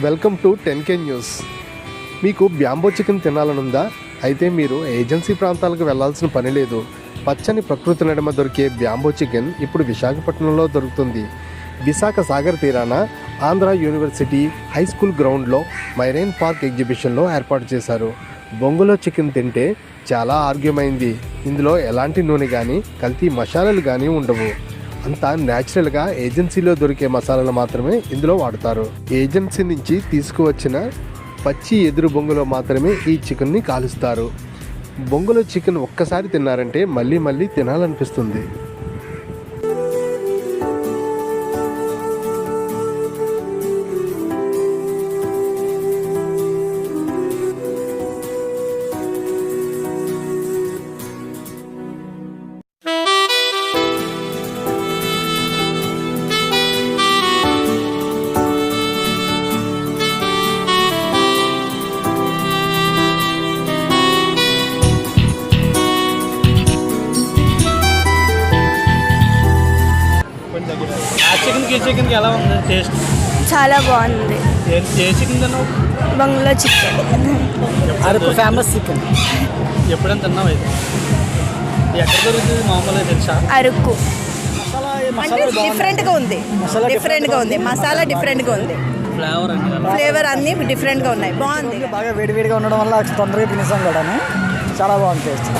Welcome to 10K news. మీకు bamboo chicken తినాలనుందా? అయితే మీరు ఏజెన్సీ ప్రాంతాలకు వెళ్లాల్సిన పని లేదు. పచ్చని ప్రకృతి నడుమ దొరికే బ్యాంబో చికెన్ ఇప్పుడు విశాఖపట్నంలో దొరుకుతుంది. విశాఖ సాగర్ తీరాన ఆంధ్ర యూనివర్సిటీ హై స్కూల్ గ్రౌండ్లో మైరైన్ పార్క్ ఎగ్జిబిషన్లో ఏర్పాటు చేశారు. బొంగులో చికెన్ తింటే చాలా ఆరోగ్యమైంది. ఇందులో ఎలాంటి నూనె కానీ కల్తీ మసాలాలు కానీ ఉండవు. అంతా న్యాచురల్గా ఏజెన్సీలో దొరికే మసాలాలు మాత్రమే ఇందులో వాడతారు. ఏజెన్సీ నుంచి తీసుకువచ్చిన పచ్చి ఎదురు బొంగులో మాత్రమే ఈ చికెన్ని కాలుస్తారు. బొంగులో చికెన్ ఒక్కసారి తిన్నారంటే మళ్ళీ మళ్ళీ తినాలనిపిస్తుంది. చికెన్కి ఎలా ఉంది టేస్ట్? చాలా బాగుంది. ఏ చికెన్ తిన్నావు? బంగ్లా చికెన్. Araku famous chicken. ఎప్పుడైనా తిన్నావు? అయితే ఎక్కడ దొరుకుతుంది మామూలుగా తెలుసా? అరకు అంటే డిఫరెంట్గా ఉంది. మసాలా డిఫరెంట్గా ఉంది. ఫ్లేవర్ అన్నీ డిఫరెంట్గా ఉన్నాయి. బాగుంది. బాగా వేడివేడిగా ఉండడం వల్ల తొందరగా తినేసాం కూడా. చాలా బాగుంది టేస్ట్.